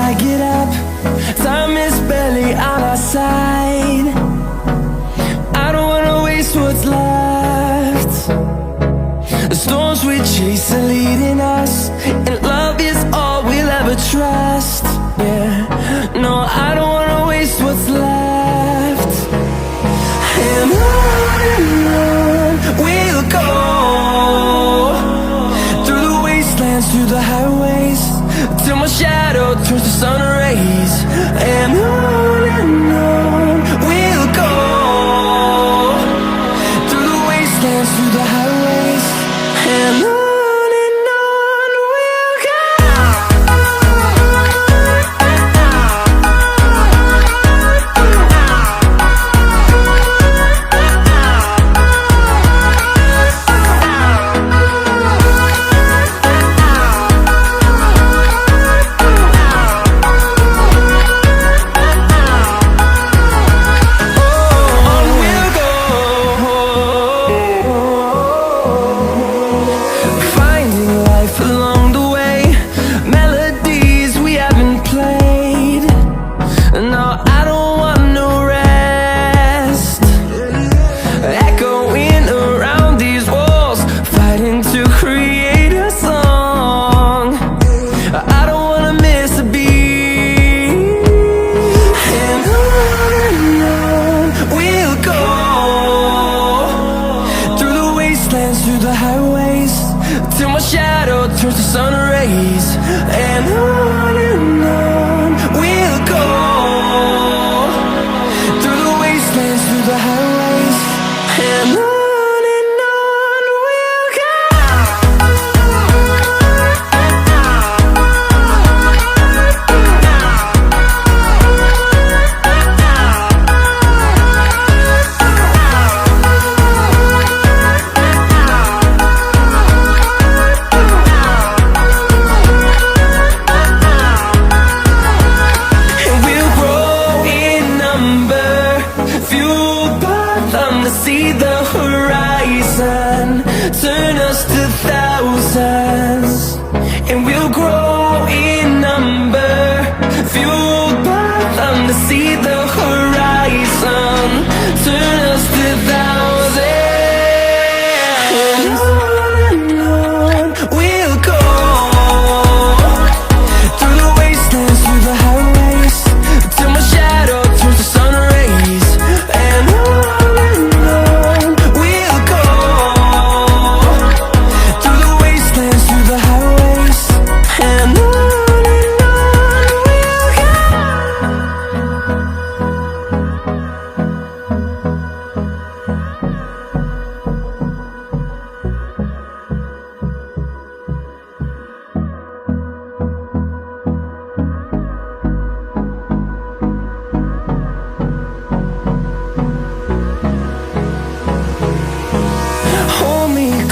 I get up. Time is barely on our side. I don't wanna waste what's left. The storms we chase are leading us, and love is all we'll ever trust. Yeah, no, I don't wanna waste what's left. And on we'll go, through the wastelands, through the highways, till my shadow turns to sun rays. And on we'll go, through the wastelands, through the highways, and on we'll go. Through the highways, till my shadow turns to sun rays. And on we'll go, through the wastelands, through the highways, and on we'll go. See the horizon, turn us to thousands, and we'll grow in number, fueled by them to see the horizon, turn us to thousands, and on we'll go, through the wastelands, through the highways, till my shadow turns to sun rays. And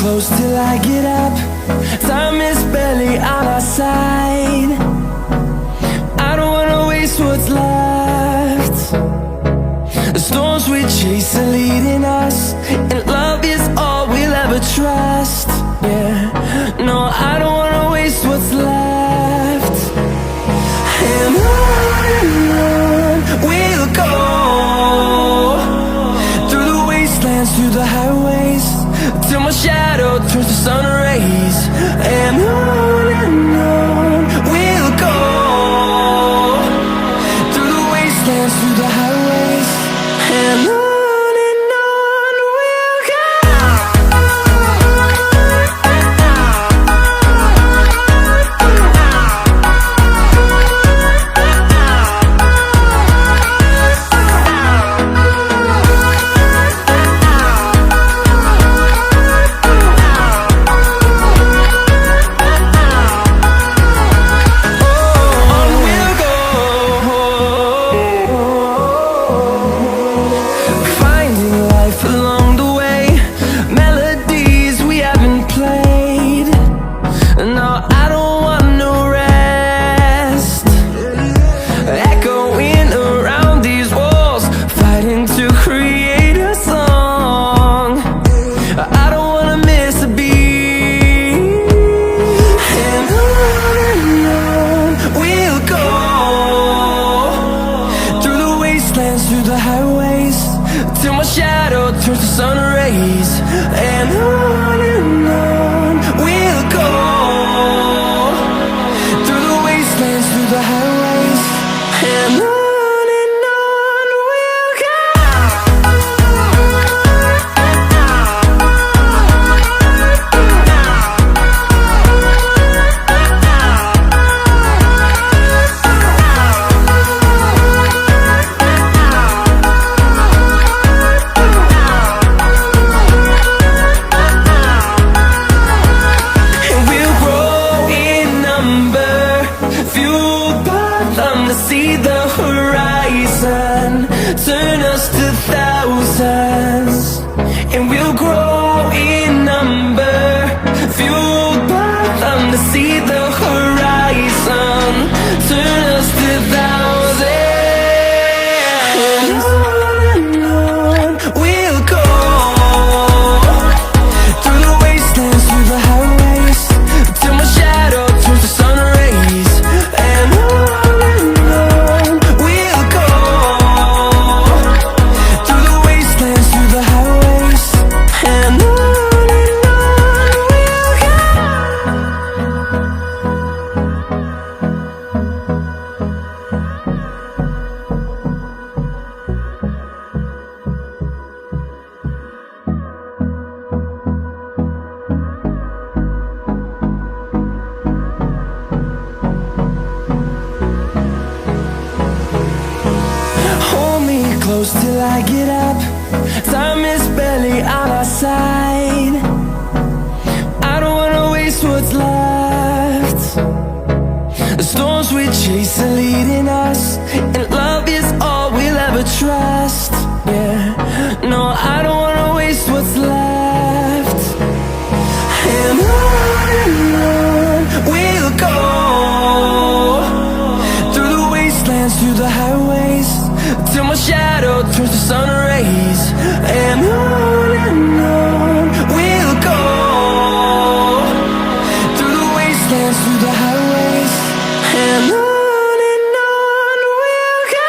close till I get up. Time is barely on our side. I don't wanna waste what's left. The storms we chase are leading us, and love is all we'll ever trust. Yeah, no, I don't wanna waste what's left. And on we'll go, through the wastelands, through the highways, till my shadow turns to sun rays. And on we'll go, through the wastelands, through the highways, and on we'll go. wastelands, through the highways, till my shadow turns to sun rays. And on we'll go, through the wastelands, through the highways, and on. See the horizon, turn us to thousands, and we'll grow in number, fueled by them to see the horizon, turn us to thousands. And on we'll go, through the wastelands, through the highways, till my shadow turns to sun rays. And close till I get up, time is barely on our side. I don't wanna waste what's left. The storms we chase are leading us, and love is all we'll ever trust. Yeah, no, I don't wanna waste what's left. And on we'll go, through the wastelands, through the highways, till my shadow turns to sun rays. And on we'll go, through the wastelands, through the highways, and on we'll go.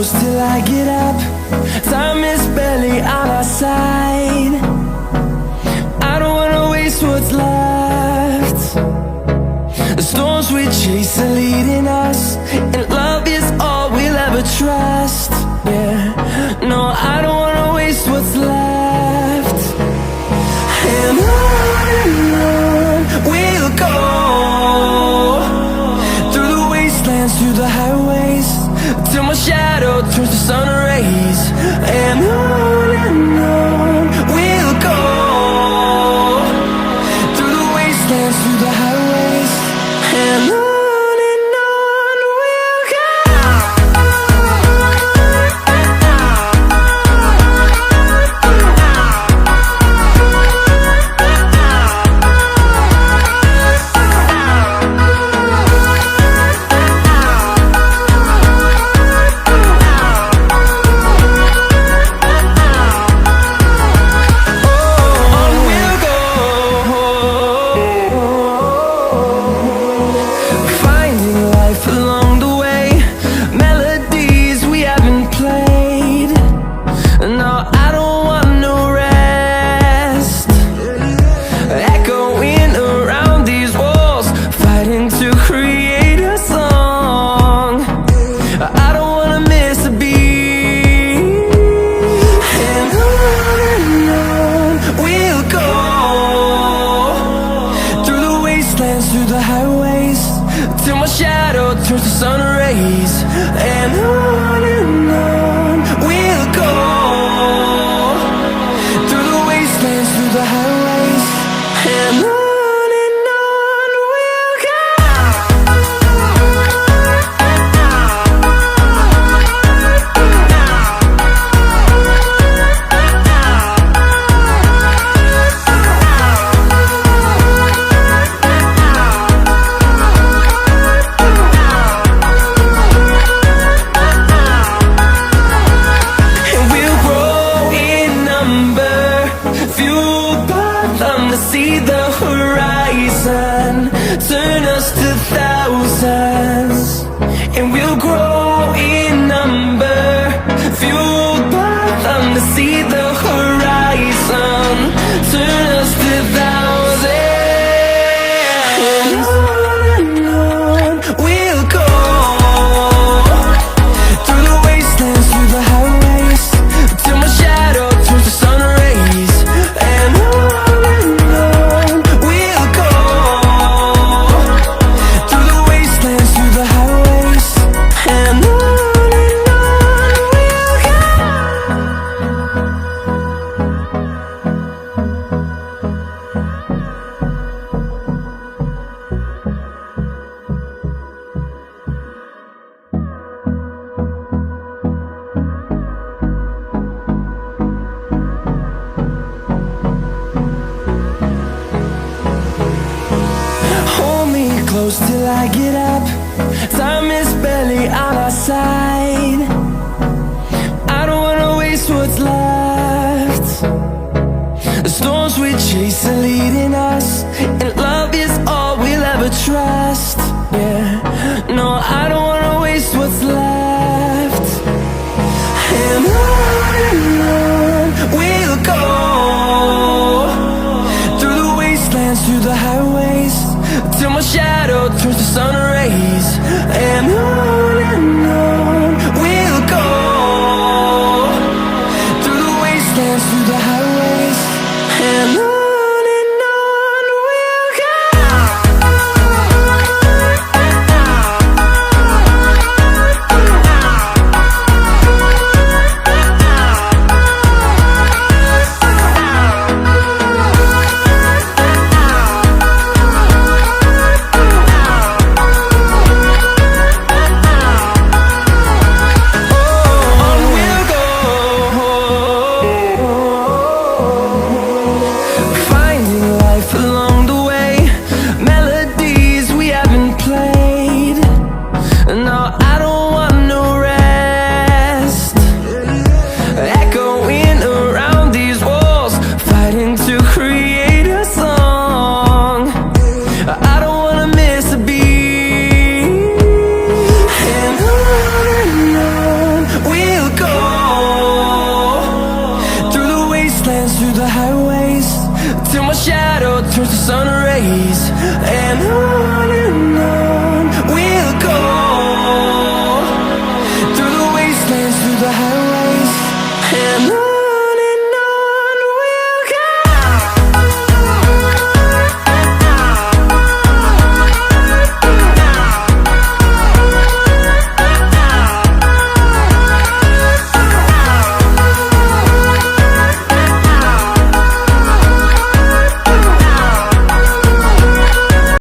close till I get up. Time is barely on our side. I don't wanna waste what's left. The storms we chase are leading us, and love is all we'll ever trust. Yeah, no, I don't wanna waste what's left. And on we'll go, through the wastelands, through the highways, till my shadow turns to sun rays. And on we'll go, through the wastelands, through the highways, and on we'll go. Through the highways, till my shadow turns to sun rays. And on we'll go, through the wastelands, through the highways, and on we'll go. See the horizon, turn us to thousands, and we'll grow in number, fueled by them to see the horizon, turn us to thousands, and on we'll go, through the wastelands, through the highways, till my shadow turns to sun rays. And close till I get up. Time is barely on our side. I don't wanna waste what's left. The storms we chase are leading us, and love is all we'll ever trust. Yeah, no, I don't wanna waste what's left. And on we'll go, through the wastelands, through the highways, till my shadow turns to sun rays. And on we'll go, through the wastelands, through the highways, and on we'll go. waste till my shadow turns to sun rays. And on